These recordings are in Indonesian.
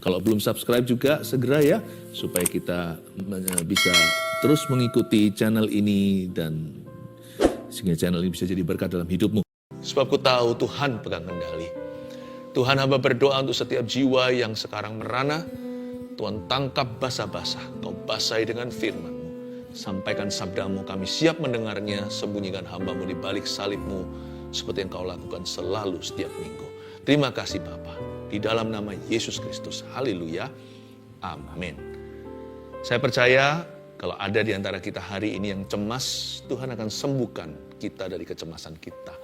Kalau belum subscribe juga segera ya, supaya kita bisa terus mengikuti channel ini dan sehingga channel ini bisa jadi berkat dalam hidupmu. Sebab ku tahu Tuhan pegang kendali. Tuhan, hamba berdoa untuk setiap jiwa yang sekarang merana. Tuhan, tangkap basah-basah, kau basahi dengan firman-Mu. Sampaikan sabdamu, kami siap mendengarnya. Sembunyikan hamba-Mu di balik salib-Mu, seperti yang kau lakukan selalu setiap minggu. Terima kasih Bapa. Di dalam nama Yesus Kristus. Haleluya. Amin. Saya percaya kalau ada di antara kita hari ini yang cemas, Tuhan akan sembuhkan kita dari kecemasan kita.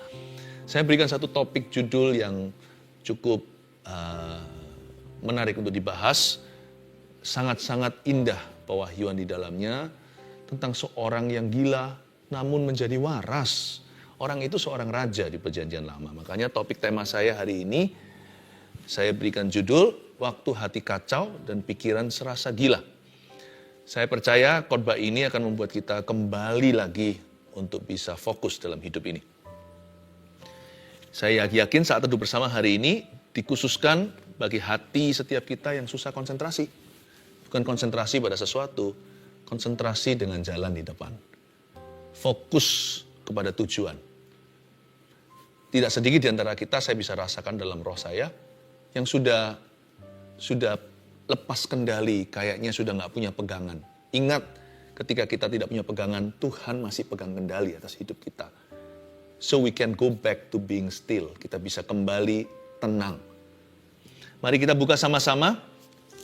Saya berikan satu topik judul yang cukup menarik untuk dibahas. Sangat-sangat indah pewahyuan di dalamnya tentang seorang yang gila namun menjadi waras. Orang itu seorang raja di Perjanjian Lama. Makanya topik tema saya hari ini, saya berikan judul, Waktu Hati Kacau dan Pikiran Serasa Gila. Saya percaya khotbah ini akan membuat kita kembali lagi untuk bisa fokus dalam hidup ini. Saya yakin saat teduh bersama hari ini dikhususkan bagi hati setiap kita yang susah konsentrasi. Bukan konsentrasi pada sesuatu, konsentrasi dengan jalan di depan. Fokus kepada tujuan. Tidak sedikit di antara kita saya bisa rasakan dalam roh saya, yang sudah lepas kendali, kayaknya sudah nggak punya pegangan. Ingat, ketika kita tidak punya pegangan, Tuhan masih pegang kendali atas hidup kita. So we can go back to being still. Kita bisa kembali tenang. Mari kita buka sama-sama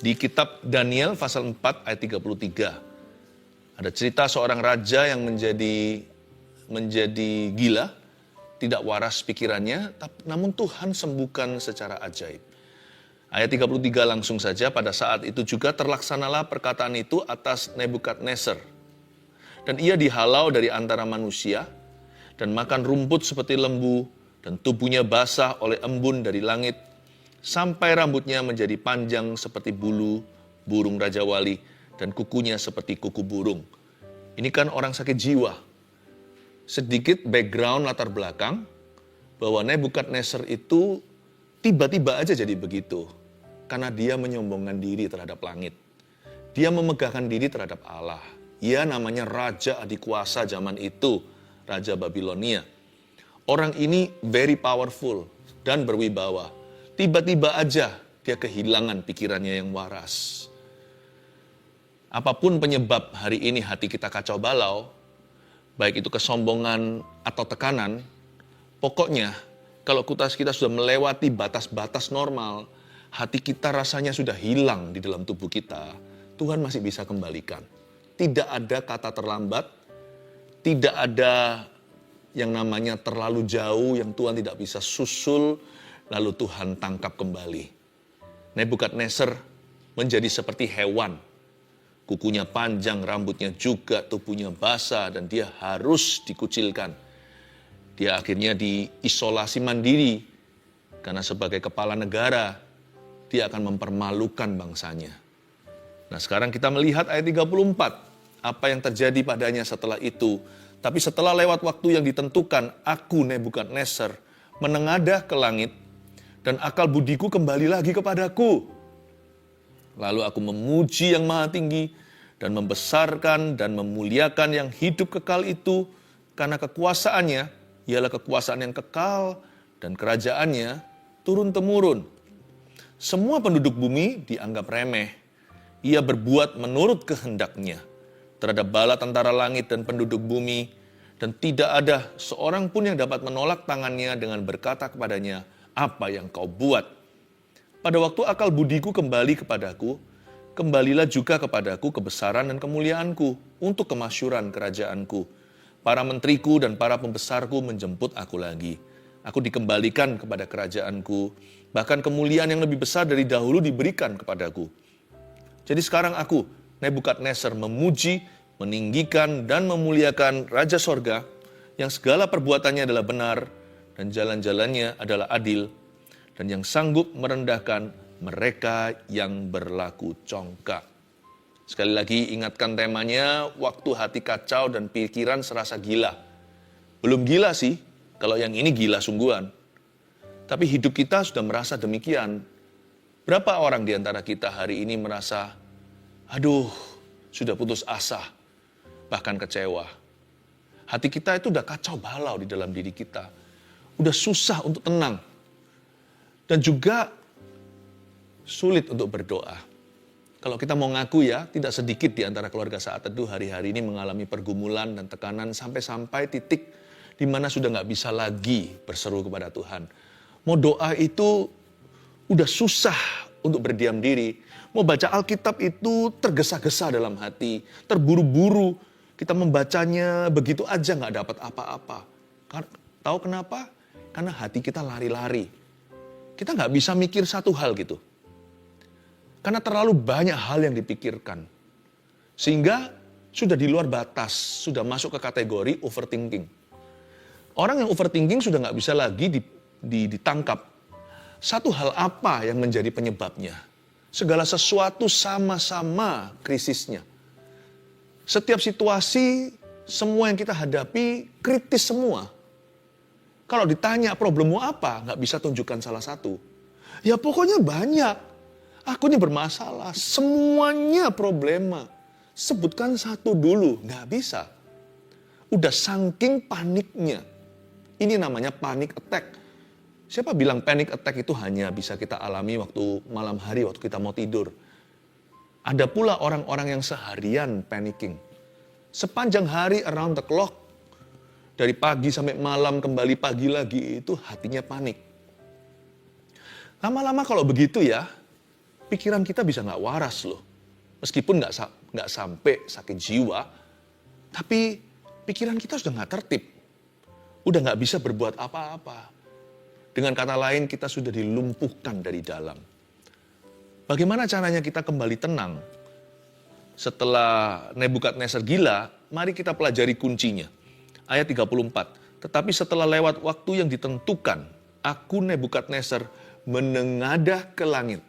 di kitab Daniel pasal 4 ayat 33. Ada cerita seorang raja yang menjadi gila, tidak waras pikirannya, namun Tuhan sembuhkan secara ajaib. Ayat 33 langsung saja, pada saat itu juga terlaksanalah perkataan itu atas Nebukadnezar. Dan ia dihalau dari antara manusia, dan makan rumput seperti lembu, dan tubuhnya basah oleh embun dari langit, sampai rambutnya menjadi panjang seperti bulu burung Raja Wali, dan kukunya seperti kuku burung. Ini kan orang sakit jiwa. Sedikit background latar belakang, bahwa Nebukadnezar itu tiba-tiba aja jadi begitu. Karena dia menyombongkan diri terhadap langit. Dia memegahkan diri terhadap Allah. Ia namanya Raja Adikuasa zaman itu, Raja Babilonia. Orang ini very powerful dan berwibawa. Tiba-tiba aja dia kehilangan pikirannya yang waras. Apapun penyebab hari ini hati kita kacau balau, baik itu kesombongan atau tekanan, pokoknya kalau kita sudah melewati batas-batas normal, hati kita rasanya sudah hilang di dalam tubuh kita, Tuhan masih bisa kembalikan. Tidak ada kata terlambat, tidak ada yang namanya terlalu jauh yang Tuhan tidak bisa susul, lalu Tuhan tangkap kembali. Nebukadnezar menjadi seperti hewan. Kukunya panjang, rambutnya juga, tubuhnya basah, dan dia harus dikucilkan. Dia akhirnya diisolasi mandiri, karena sebagai kepala negara, dia akan mempermalukan bangsanya. Nah sekarang kita melihat ayat 34, apa yang terjadi padanya setelah itu. Tapi setelah lewat waktu yang ditentukan, aku Nebukadnezar menengadah ke langit, dan akal budiku kembali lagi kepadaku. Lalu aku memuji yang maha tinggi, dan membesarkan dan memuliakan yang hidup kekal itu, karena kekuasaannya ialah kekuasaan yang kekal, dan kerajaannya turun-temurun. Semua penduduk bumi dianggap remeh. Ia berbuat menurut kehendaknya terhadap bala tentara langit dan penduduk bumi, dan tidak ada seorang pun yang dapat menolak tangannya dengan berkata kepadanya, apa yang kau buat? Pada waktu akal budiku kembali kepadaku, kembalilah juga kepadaku kebesaran dan kemuliaanku untuk kemasyuran kerajaanku. Para menteriku dan para pembesarku menjemput aku lagi. Aku dikembalikan kepada kerajaanku, bahkan kemuliaan yang lebih besar dari dahulu diberikan kepadaku. Jadi sekarang aku, Nebukadnezar, memuji, meninggikan, dan memuliakan Raja Sorga, yang segala perbuatannya adalah benar, dan jalan-jalannya adalah adil, dan yang sanggup merendahkan mereka yang berlaku congkak. Sekali lagi ingatkan temanya, waktu hati kacau dan pikiran serasa gila. Belum gila sih, kalau yang ini gila sungguhan. Tapi hidup kita sudah merasa demikian. Berapa orang di antara kita hari ini merasa, aduh, sudah putus asa, bahkan kecewa. Hati kita itu udah kacau balau di dalam diri kita. Udah susah untuk tenang. Dan juga sulit untuk berdoa. Kalau kita mau ngaku ya, tidak sedikit di antara keluarga Saat Teduh hari-hari ini mengalami pergumulan dan tekanan sampai titik di mana sudah nggak bisa lagi berseru kepada Tuhan. Mau doa itu udah susah untuk berdiam diri. Mau baca Alkitab itu tergesa-gesa dalam hati, terburu-buru. Kita membacanya begitu aja nggak dapat apa-apa. Tahu kenapa? Karena hati kita lari-lari. Kita nggak bisa mikir satu hal gitu. Karena terlalu banyak hal yang dipikirkan. Sehingga sudah di luar batas, sudah masuk ke kategori overthinking. Orang yang overthinking sudah nggak bisa lagi ditangkap. Satu hal apa yang menjadi penyebabnya? Segala sesuatu sama-sama krisisnya. Setiap situasi, semua yang kita hadapi kritis semua. Kalau ditanya problemmu apa, nggak bisa tunjukkan salah satu. Ya pokoknya banyak. Aku ini bermasalah, semuanya problema. Sebutkan satu dulu, nggak bisa. Udah saking paniknya. Ini namanya panic attack. Siapa bilang panic attack itu hanya bisa kita alami waktu malam hari, waktu kita mau tidur. Ada pula orang-orang yang seharian panicking. Sepanjang hari around the clock, dari pagi sampai malam kembali pagi lagi, itu hatinya panik. Lama-lama kalau begitu ya, pikiran kita bisa nggak waras loh. Meskipun nggak sampai sakit jiwa, tapi pikiran kita sudah nggak tertib. Udah nggak bisa berbuat apa-apa. Dengan kata lain, kita sudah dilumpuhkan dari dalam. Bagaimana caranya kita kembali tenang? Setelah Nebukadnezar gila, mari kita pelajari kuncinya. Ayat 34. Tetapi setelah lewat waktu yang ditentukan, aku Nebukadnezar menengadah ke langit.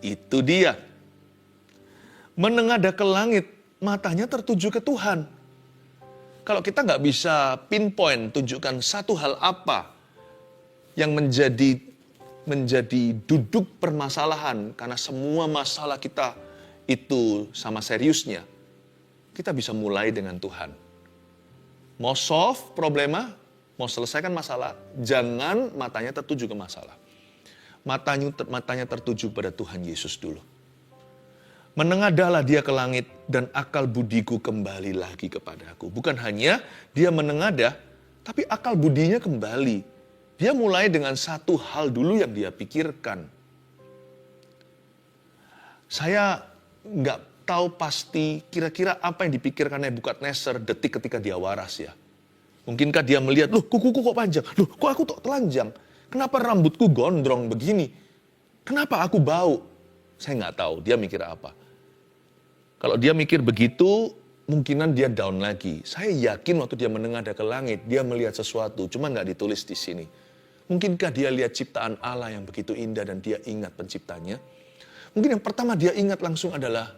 Itu dia. Menengadah ke langit, matanya tertuju ke Tuhan. Kalau kita nggak bisa pinpoint, tunjukkan satu hal apa yang menjadi duduk permasalahan, karena semua masalah kita itu sama seriusnya, kita bisa mulai dengan Tuhan. Mau solve problema, mau selesaikan masalah, jangan matanya tertuju ke masalah. Matanya tertuju pada Tuhan Yesus dulu. Menengadahlah dia ke langit dan akal budiku kembali lagi kepadaku. Bukan hanya dia menengadah, tapi akal budinya kembali. Dia mulai dengan satu hal dulu yang dia pikirkan. Saya nggak tahu pasti kira-kira apa yang dipikirkan Nebukadnezar detik ketika dia waras ya. Mungkinkah dia melihat, loh kukuku kok panjang, loh kok aku kok telanjang, kenapa rambutku gondrong begini, kenapa aku bau? Saya nggak tahu dia mikir apa. Kalau dia mikir begitu, mungkinan dia down lagi. Saya yakin waktu dia menengadah ke langit, dia melihat sesuatu, cuma nggak ditulis di sini. Mungkinkah dia lihat ciptaan Allah yang begitu indah dan dia ingat penciptanya? Mungkin yang pertama dia ingat langsung adalah,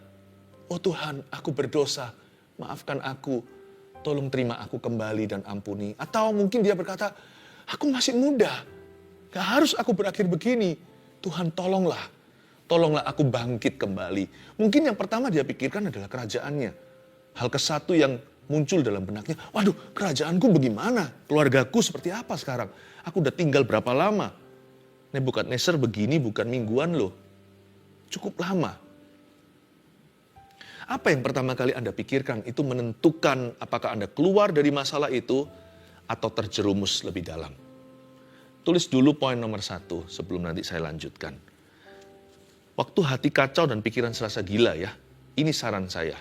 oh Tuhan, aku berdosa, maafkan aku, tolong terima aku kembali dan ampuni. Atau mungkin dia berkata, aku masih muda, gak harus aku berakhir begini. Tuhan tolonglah aku bangkit kembali. Mungkin yang pertama dia pikirkan adalah kerajaannya. Hal kesatu yang muncul dalam benaknya, waduh kerajaanku bagaimana? Keluargaku seperti apa sekarang? Aku udah tinggal berapa lama? Nebukadnezar begini bukan mingguan loh. Cukup lama. Apa yang pertama kali Anda pikirkan itu menentukan apakah Anda keluar dari masalah itu atau terjerumus lebih dalam. Tulis dulu poin nomor 1 sebelum nanti saya lanjutkan. Waktu hati kacau dan pikiran serasa gila ya, ini saran saya.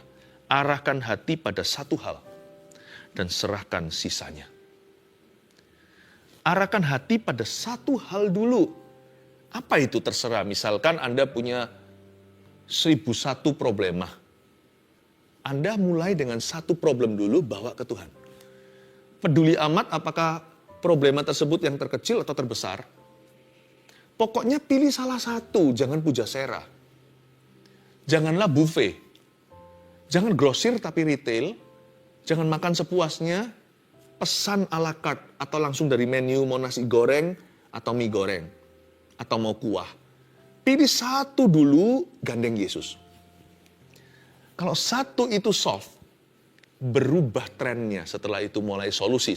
Arahkan hati pada satu hal dan serahkan sisanya. Arahkan hati pada satu hal dulu. Apa itu terserah, misalkan Anda punya 1001 problema. Anda mulai dengan satu problem dulu, bawa ke Tuhan. Peduli amat apakah problema tersebut yang terkecil atau terbesar. Pokoknya pilih salah satu, jangan pujasera. Janganlah buffet. Jangan grosir tapi retail. Jangan makan sepuasnya. Pesan a la carte atau langsung dari menu mau nasi goreng atau mie goreng. Atau mau kuah. Pilih satu dulu, gandeng Yesus. Kalau satu itu solve, berubah trennya. Setelah itu mulai solusi.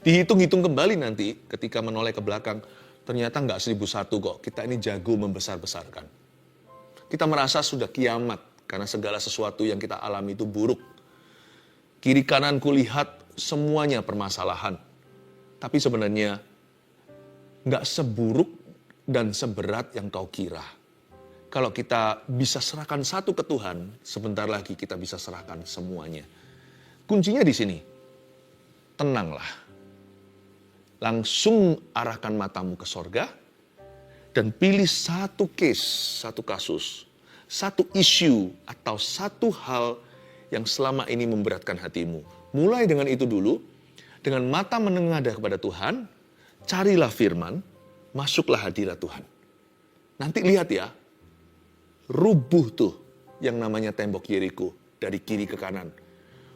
Dihitung-hitung kembali nanti ketika menoleh ke belakang, ternyata nggak 1001 kok. Kita ini jago membesar-besarkan. Kita merasa sudah kiamat karena segala sesuatu yang kita alami itu buruk. Kiri kanan kulihat semuanya permasalahan. Tapi sebenarnya nggak seburuk dan seberat yang kau kira. Kalau kita bisa serahkan satu ke Tuhan, sebentar lagi kita bisa serahkan semuanya. Kuncinya di sini. Tenanglah. Langsung arahkan matamu ke sorga dan pilih satu case, satu kasus, satu isu atau satu hal yang selama ini memberatkan hatimu. Mulai dengan itu dulu, dengan mata menengadah kepada Tuhan, carilah firman, masuklah hadirat Tuhan. Nanti lihat ya, rubuh tuh yang namanya tembok Yeriko dari kiri ke kanan.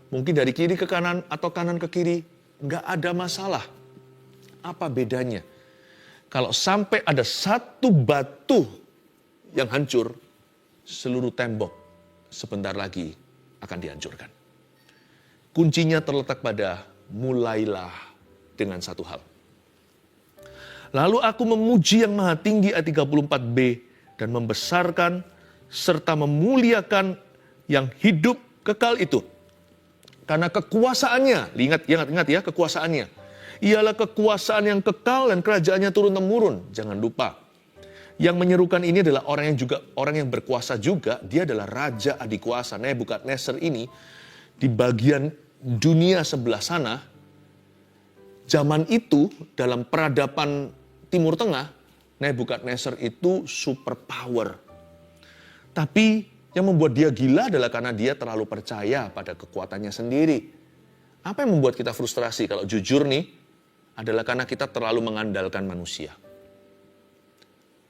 Mungkin dari kiri ke kanan atau kanan ke kiri, nggak ada masalah. Apa bedanya? Kalau sampai ada satu batu yang hancur, seluruh tembok sebentar lagi akan dihancurkan. Kuncinya terletak pada mulailah dengan satu hal. Lalu aku memuji yang maha tinggi ayat 34b dan membesarkan serta memuliakan yang hidup kekal itu. Karena kekuasaannya, ingat ya kekuasaannya. Ialah kekuasaan yang kekal dan kerajaannya turun-temurun. Jangan lupa, yang menyerukan ini adalah orang yang berkuasa juga. Dia adalah raja adikuasa. Nebukadnezar ini di bagian dunia sebelah sana, zaman itu dalam peradaban Timur Tengah, Nebukadnezar itu super power. Tapi yang membuat dia gila adalah karena dia terlalu percaya pada kekuatannya sendiri. Apa yang membuat kita frustrasi kalau jujur nih? Adalah karena kita terlalu mengandalkan manusia.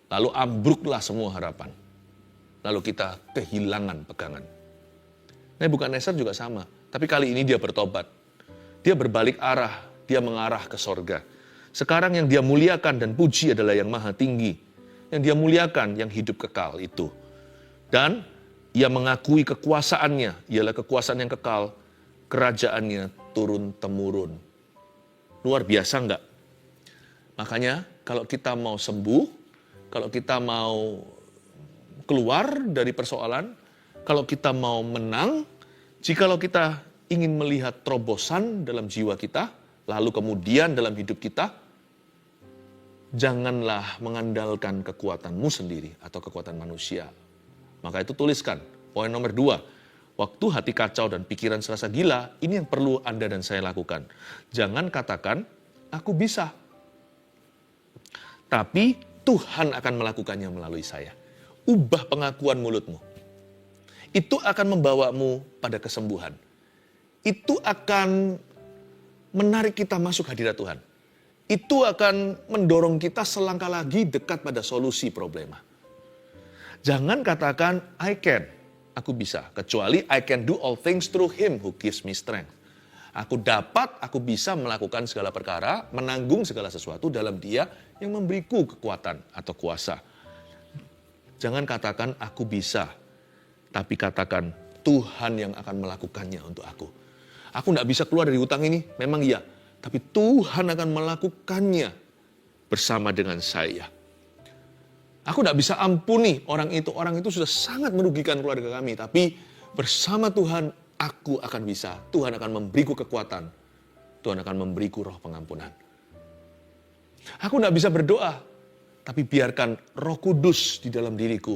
Lalu ambruklah semua harapan. Lalu kita kehilangan pegangan. Nebukadnezar juga sama. Tapi kali ini dia bertobat. Dia berbalik arah. Dia mengarah ke sorga. Sekarang yang dia muliakan dan puji adalah yang maha tinggi. Yang dia muliakan yang hidup kekal itu. Dan ia mengakui kekuasaannya. Ialah kekuasaan yang kekal. Kerajaannya turun-temurun. Luar biasa enggak? Makanya kalau kita mau sembuh, kalau kita mau keluar dari persoalan, kalau kita mau menang, jikalau kita ingin melihat terobosan dalam jiwa kita, lalu kemudian dalam hidup kita, janganlah mengandalkan kekuatanmu sendiri atau kekuatan manusia. Maka itu tuliskan, poin nomor 2. Waktu hati kacau dan pikiran serasa gila, ini yang perlu Anda dan saya lakukan. Jangan katakan, aku bisa. Tapi Tuhan akan melakukannya melalui saya. Ubah pengakuan mulutmu. Itu akan membawamu pada kesembuhan. Itu akan menarik kita masuk hadirat Tuhan. Itu akan mendorong kita selangkah lagi dekat pada solusi problema. Jangan katakan, I can. Aku bisa, kecuali I can do all things through Him who gives me strength. Aku bisa melakukan segala perkara, menanggung segala sesuatu dalam Dia yang memberiku kekuatan atau kuasa. Jangan katakan aku bisa, tapi katakan Tuhan yang akan melakukannya untuk aku. Aku tidak bisa keluar dari hutang ini, memang iya, tapi Tuhan akan melakukannya bersama dengan saya. Aku tidak bisa ampuni orang itu sudah sangat merugikan keluarga kami. Tapi bersama Tuhan, aku akan bisa. Tuhan akan memberiku kekuatan. Tuhan akan memberiku roh pengampunan. Aku tidak bisa berdoa. Tapi biarkan Roh Kudus di dalam diriku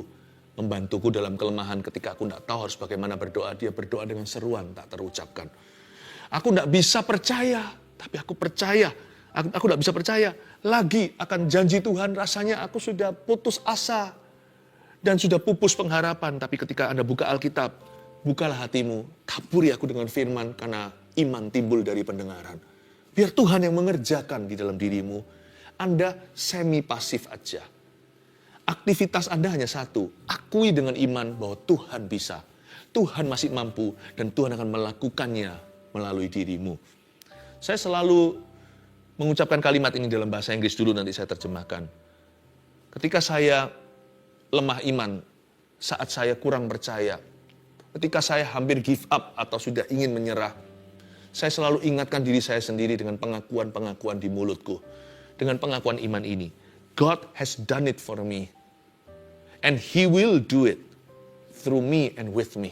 membantuku dalam kelemahan ketika aku tidak tahu harus bagaimana berdoa. Dia berdoa dengan seruan tak terucapkan. Aku tidak bisa percaya, tapi aku percaya. Aku tidak bisa percaya lagi akan janji Tuhan. Rasanya aku sudah putus asa dan sudah pupus pengharapan. Tapi ketika Anda buka Alkitab, bukalah hatimu, taburi aku dengan firman karena iman timbul dari pendengaran. Biar Tuhan yang mengerjakan di dalam dirimu. Anda semi pasif aja. Aktivitas Anda hanya satu, akui dengan iman bahwa Tuhan bisa. Tuhan masih mampu dan Tuhan akan melakukannya melalui dirimu. Saya selalu mengucapkan kalimat ini dalam bahasa Inggris dulu, nanti saya terjemahkan. Ketika saya lemah iman, saat saya kurang percaya, ketika saya hampir give up atau sudah ingin menyerah, saya selalu ingatkan diri saya sendiri dengan pengakuan-pengakuan di mulutku. Dengan pengakuan iman ini. God has done it for me. And He will do it through me and with me.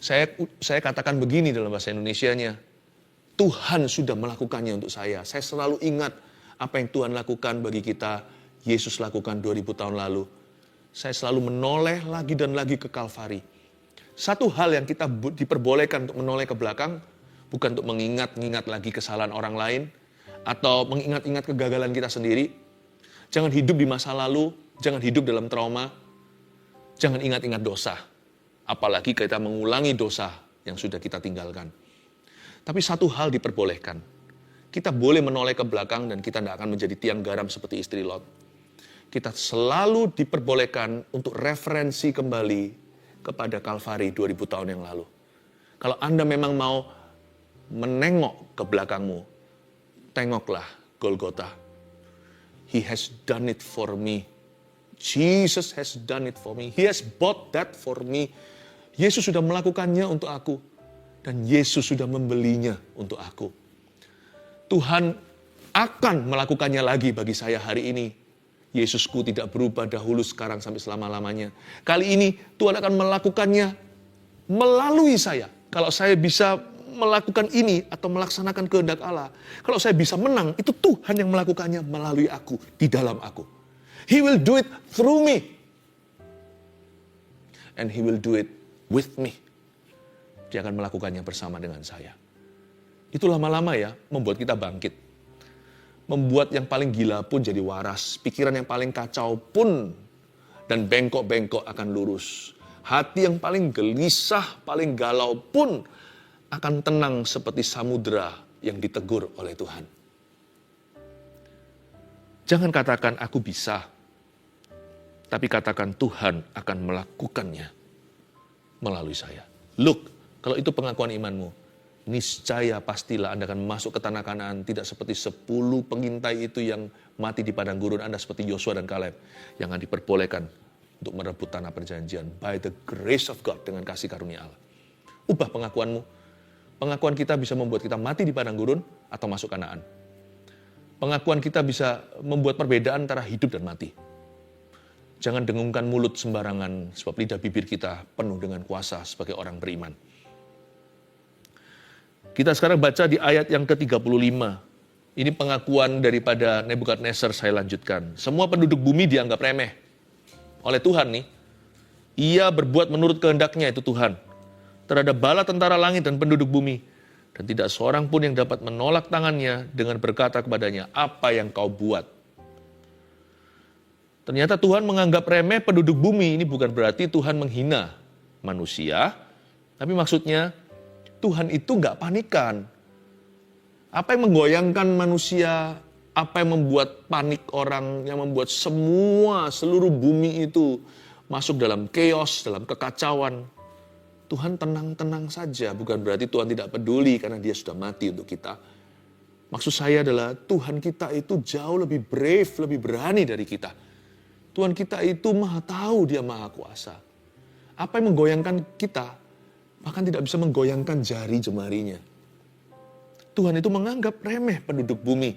Saya katakan begini dalam bahasa Indonesianya. Tuhan sudah melakukannya untuk saya. Saya selalu ingat apa yang Tuhan lakukan bagi kita. Yesus lakukan 2000 tahun lalu. Saya selalu menoleh lagi dan lagi ke Kalvari. Satu hal yang kita diperbolehkan untuk menoleh ke belakang, bukan untuk mengingat-ingat lagi kesalahan orang lain, atau mengingat-ingat kegagalan kita sendiri. Jangan hidup di masa lalu, jangan hidup dalam trauma, jangan ingat-ingat dosa. Apalagi kita mengulangi dosa yang sudah kita tinggalkan. Tapi satu hal diperbolehkan. Kita boleh menoleh ke belakang dan kita tidak akan menjadi tiang garam seperti istri Lot. Kita selalu diperbolehkan untuk referensi kembali kepada Kalvari 2000 tahun yang lalu. Kalau Anda memang mau menengok ke belakangmu, tengoklah Golgota. He has done it for me. Jesus has done it for me. He has bought that for me. Yesus sudah melakukannya untuk aku. Dan Yesus sudah membelinya untuk aku. Tuhan akan melakukannya lagi bagi saya hari ini. Yesusku tidak berubah dahulu, sekarang, sampai selama-lamanya. Kali ini Tuhan akan melakukannya melalui saya. Kalau saya bisa melakukan ini atau melaksanakan kehendak Allah. Kalau saya bisa menang, itu Tuhan yang melakukannya melalui aku, di dalam aku. He will do it through me. And He will do it with me. Dia akan melakukannya bersama dengan saya. Itu lama-lama ya, membuat kita bangkit. Membuat yang paling gila pun jadi waras. Pikiran yang paling kacau pun dan bengkok-bengkok akan lurus. Hati yang paling gelisah, paling galau pun akan tenang seperti samudera yang ditegur oleh Tuhan. Jangan katakan aku bisa, tapi katakan Tuhan akan melakukannya melalui saya. Look, kalau itu pengakuan imanmu, niscaya pastilah Anda akan masuk ke tanah Kanaan, tidak seperti 10 pengintai itu yang mati di padang gurun. Anda seperti Yosua dan Kaleb yang akan diperbolehkan untuk merebut tanah perjanjian by the grace of God, dengan kasih karunia Allah. Ubah pengakuanmu. Pengakuan kita bisa membuat kita mati di padang gurun atau masuk Kanaan. Pengakuan kita bisa membuat perbedaan antara hidup dan mati. Jangan dengungkan mulut sembarangan, sebab lidah bibir kita penuh dengan kuasa sebagai orang beriman. Kita sekarang baca di ayat yang ke-35. Ini pengakuan daripada Nebukadnezar, saya lanjutkan. Semua penduduk bumi dianggap remeh oleh Tuhan nih. Ia berbuat menurut kehendaknya, itu Tuhan, terhadap bala tentara langit dan penduduk bumi. Dan tidak seorang pun yang dapat menolak tangannya dengan berkata kepadanya, apa yang kau buat? Ternyata Tuhan menganggap remeh penduduk bumi. Ini bukan berarti Tuhan menghina manusia. Tapi maksudnya, Tuhan itu nggak panikan. Apa yang menggoyangkan manusia, apa yang membuat panik orang, yang membuat seluruh bumi itu masuk dalam chaos, dalam kekacauan. Tuhan tenang-tenang saja, bukan berarti Tuhan tidak peduli karena Dia sudah mati untuk kita. Maksud saya adalah Tuhan kita itu jauh lebih brave, lebih berani dari kita. Tuhan kita itu maha tahu, Dia maha kuasa. Apa yang menggoyangkan kita, bahkan tidak bisa menggoyangkan jari jemarinya. Tuhan itu menganggap remeh penduduk bumi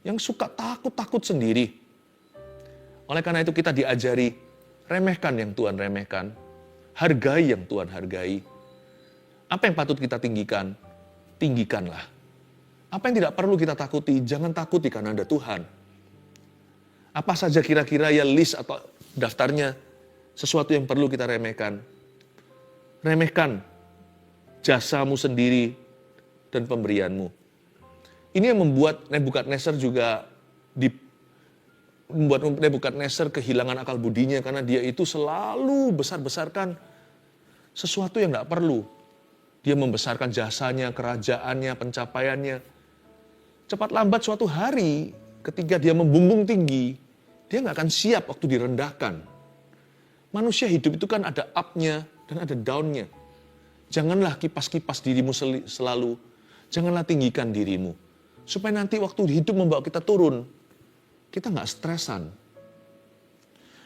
yang suka takut-takut sendiri. Oleh karena itu kita diajari, remehkan yang Tuhan remehkan, hargai yang Tuhan hargai. Apa yang patut kita tinggikan, tinggikanlah. Apa yang tidak perlu kita takuti, jangan takuti karena ada Tuhan. Apa saja kira-kira ya list atau daftarnya sesuatu yang perlu kita remehkan. Remehkan jasamu sendiri dan pemberianmu. Ini yang membuat Nebukadnezar juga membuat Nebukadnezar kehilangan akal budinya karena dia itu selalu besar-besarkan sesuatu yang tidak perlu. Dia membesarkan jasanya, kerajaannya, pencapaiannya. Cepat lambat suatu hari ketika dia membumbung tinggi, dia nggak akan siap waktu direndahkan. Manusia hidup itu kan ada up-nya dan ada down-nya. Janganlah kipas-kipas dirimu selalu. Janganlah tinggikan dirimu. Supaya nanti waktu hidup membawa kita turun, kita nggak stresan.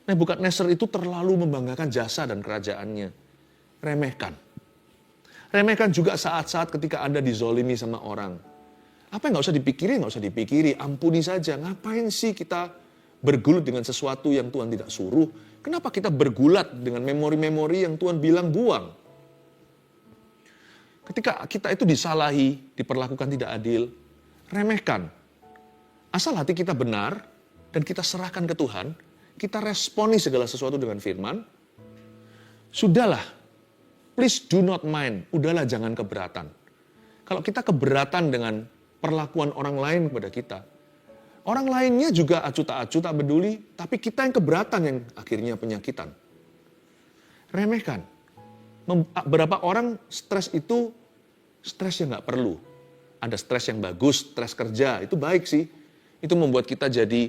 Nebukadnezar itu terlalu membanggakan jasa dan kerajaannya. Remehkan. Remehkan juga saat-saat ketika Anda dizolimi sama orang. Apa yang nggak usah dipikiri, nggak usah dipikiri. Ampuni saja. Ngapain sih kita bergulut dengan sesuatu yang Tuhan tidak suruh? Kenapa kita bergulat dengan memori-memori yang Tuhan bilang buang? Ketika kita itu disalahi, diperlakukan tidak adil, remehkan. Asal hati kita benar dan kita serahkan ke Tuhan, kita responi segala sesuatu dengan firman, sudahlah, please do not mind, udahlah jangan keberatan. Kalau kita keberatan dengan perlakuan orang lain kepada kita, orang lainnya juga acuh tak acuh, tak peduli, tapi kita yang keberatan yang akhirnya penyakitan. Remehkan. Berapa orang stres itu stres yang nggak perlu. Ada stres yang bagus, stres kerja, itu baik sih. Itu membuat kita jadi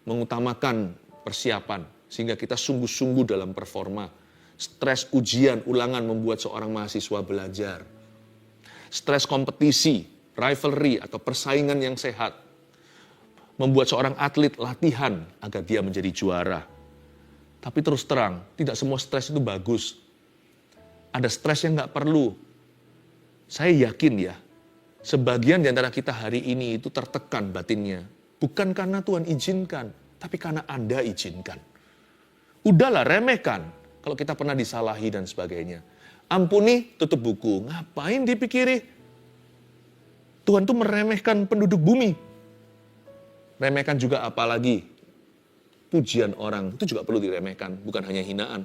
mengutamakan persiapan, sehingga kita sungguh-sungguh dalam performa. Stres ujian, ulangan membuat seorang mahasiswa belajar. Stres kompetisi, rivalry atau persaingan yang sehat, membuat seorang atlet latihan agar dia menjadi juara. Tapi terus terang, tidak semua stres itu bagus. Ada stres yang nggak perlu. Saya yakin ya, sebagian di antara kita hari ini itu tertekan batinnya. Bukan karena Tuhan izinkan, tapi karena Anda izinkan. Udahlah, remehkan kalau kita pernah disalahi dan sebagainya. Ampuni, tutup buku. Ngapain dipikiri? Tuhan tuh meremehkan penduduk bumi. Remehkan juga apalagi pujian orang, itu juga perlu diremehkan, bukan hanya hinaan.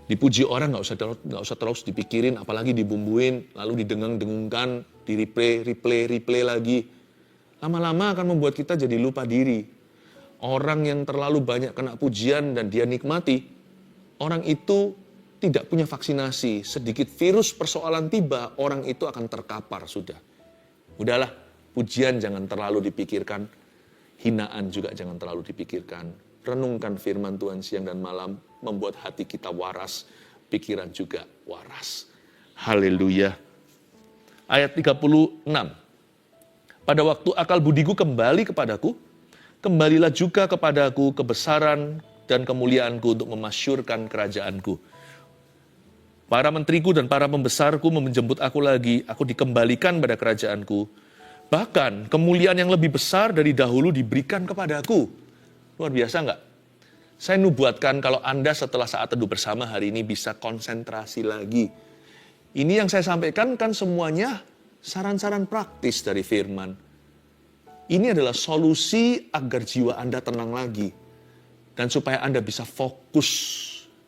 Dipuji orang nggak usah terus dipikirin, apalagi dibumbuin, lalu didengung-dengungkan, di replay lagi. Lama-lama akan membuat kita jadi lupa diri. Orang yang terlalu banyak kena pujian dan dia nikmati, orang itu tidak punya vaksinasi. Sedikit virus persoalan tiba, orang itu akan terkapar sudah. Udahlah, pujian jangan terlalu dipikirkan, hinaan juga jangan terlalu dipikirkan. Renungkan firman Tuhan siang dan malam, membuat hati kita waras, pikiran juga waras. Haleluya. Ayat 36. Pada waktu akal budiku kembali kepadaku, kembalilah juga kepadaku kebesaran dan kemuliaanku untuk memasyurkan kerajaanku. Para menteriku dan para pembesarku menjemput aku lagi, aku dikembalikan pada kerajaanku. Bahkan kemuliaan yang lebih besar dari dahulu diberikan kepadaku. Luar biasa nggak? Saya nubuatkan kalau Anda setelah saat teduh bersama hari ini bisa konsentrasi lagi. Ini yang saya sampaikan kan semuanya saran-saran praktis dari firman. Ini adalah solusi agar jiwa Anda tenang lagi. Dan supaya Anda bisa fokus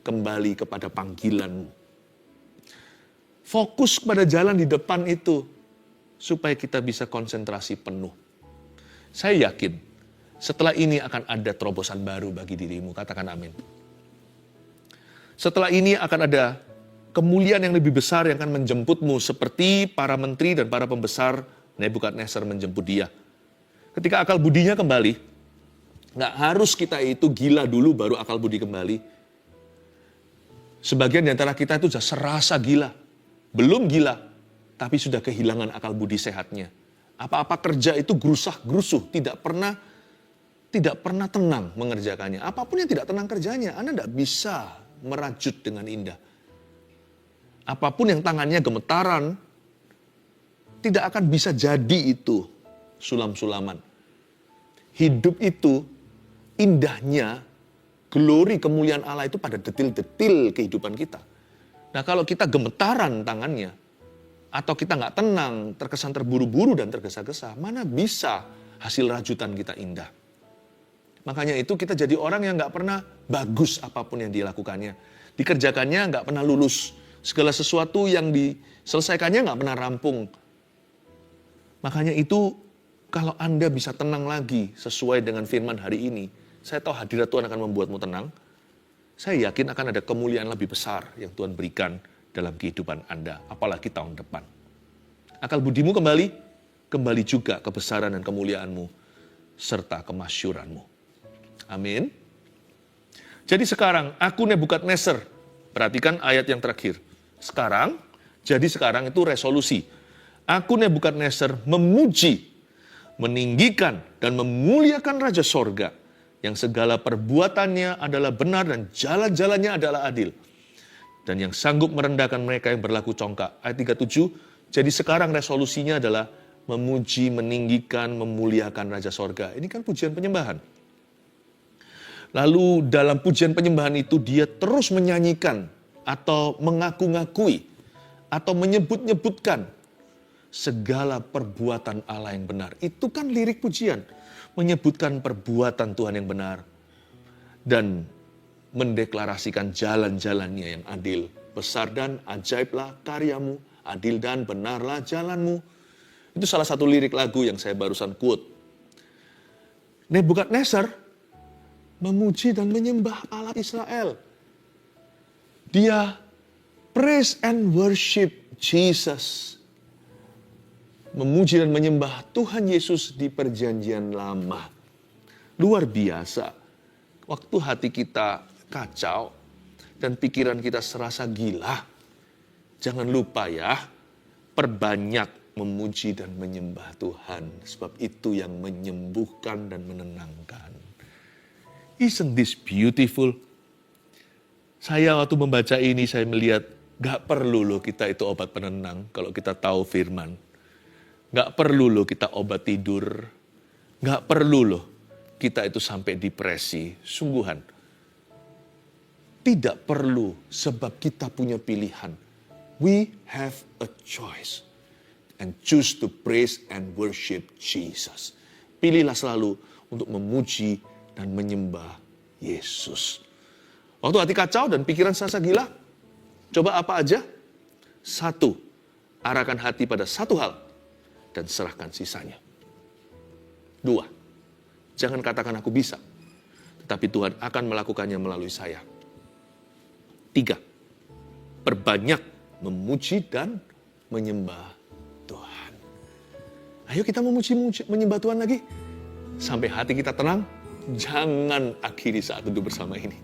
kembali kepada panggilanmu. Fokus pada jalan di depan itu. Supaya kita bisa konsentrasi penuh. Saya yakin setelah ini akan ada terobosan baru bagi dirimu. Katakan amin. Setelah ini akan ada kemuliaan yang lebih besar yang akan menjemputmu seperti para menteri dan para pembesar Nebukadnezar menjemput dia. Ketika akal budinya kembali, nggak harus kita itu gila dulu baru akal budi kembali. Sebagian di antara kita itu sudah serasa gila. Belum gila, tapi sudah kehilangan akal budi sehatnya. Apa-apa kerja itu gerusah-gerusuh, tidak pernah tenang mengerjakannya. Apapun yang tidak tenang kerjanya, Anda tidak bisa merajut dengan indah. Apapun yang tangannya gemetaran, tidak akan bisa jadi itu sulam-sulaman. Hidup itu indahnya, glori kemuliaan Allah itu pada detil-detil kehidupan kita. Nah kalau kita gemetaran tangannya, atau kita nggak tenang, terkesan terburu-buru dan tergesa-gesa, mana bisa hasil rajutan kita indah. Makanya itu kita jadi orang yang nggak pernah bagus apapun yang dilakukannya. Dikerjakannya nggak pernah lulus. Segala sesuatu yang diselesaikannya nggak pernah rampung. Makanya itu kalau Anda bisa tenang lagi sesuai dengan firman hari ini, saya tahu hadirat Tuhan akan membuatmu tenang. Saya yakin akan ada kemuliaan lebih besar yang Tuhan berikan dalam kehidupan Anda, apalagi tahun depan. Akal budimu kembali juga kebesaran dan kemuliaanmu, serta kemasyuranmu. Amin. Jadi sekarang, aku Nebukadnezar. Perhatikan ayat yang terakhir. Sekarang itu resolusi. Aku Nebukadnezar memuji, meninggikan dan memuliakan Raja Sorga, yang segala perbuatannya adalah benar dan jalan-jalannya adalah adil, dan yang sanggup merendahkan mereka yang berlaku congkak. Ayat 37, jadi sekarang resolusinya adalah memuji, meninggikan, memuliakan Raja Sorga. Ini kan pujian penyembahan. Lalu dalam pujian penyembahan itu dia terus menyanyikan atau mengaku-ngakui atau menyebut-nyebutkan segala perbuatan Allah yang benar. Itu kan lirik pujian. Menyebutkan perbuatan Tuhan yang benar. Dan mendeklarasikan jalan-jalannya yang adil. Besar dan ajaiblah karyamu, adil dan benarlah jalanmu. Itu salah satu lirik lagu yang saya barusan quote. Nebukadnezar memuji dan menyembah Allah Israel. Dia praise and worship Jesus. Memuji dan menyembah Tuhan Yesus di perjanjian lama. Luar biasa. Waktu hati kita kacau dan pikiran kita serasa gila, jangan lupa ya, perbanyak memuji dan menyembah Tuhan. Sebab itu yang menyembuhkan dan menenangkan. Isn't this beautiful? Saya waktu membaca ini, saya melihat gak perlu loh kita itu obat penenang kalau kita tahu firman. Gak perlu loh kita obat tidur. Gak perlu loh kita itu sampai depresi. Sungguhan. Tidak perlu sebab kita punya pilihan. We have a choice. And choose to praise and worship Jesus. Pilihlah selalu untuk memuji dan menyembah Yesus. Waktu hati kacau dan pikiran serasa gila, coba apa aja? 1, arahkan hati pada satu hal dan serahkan sisanya. 2, jangan katakan aku bisa, tetapi Tuhan akan melakukannya melalui saya. 3, perbanyak memuji dan menyembah Tuhan. Ayo kita memuji, menyembah Tuhan lagi. Sampai hati kita tenang, jangan akhiri saat duduk bersama ini.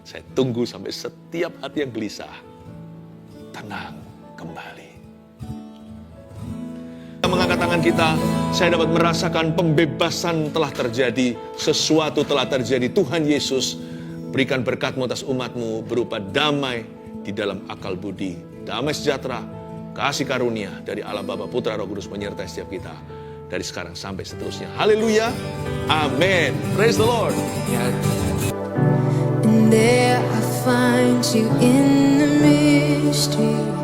Saya tunggu sampai setiap hati yang gelisah tenang kembali. Kita mengangkat tangan kita, saya dapat merasakan pembebasan telah terjadi, sesuatu telah terjadi. Tuhan Yesus berikan berkat-Mu atas umat-Mu berupa damai di dalam akal budi, damai sejahtera, kasih karunia dari Allah Bapa, Putra, Roh Kudus menyertai setiap kita dari sekarang sampai seterusnya. Haleluya, amin. Praise the Lord. And there I find you in the mystery.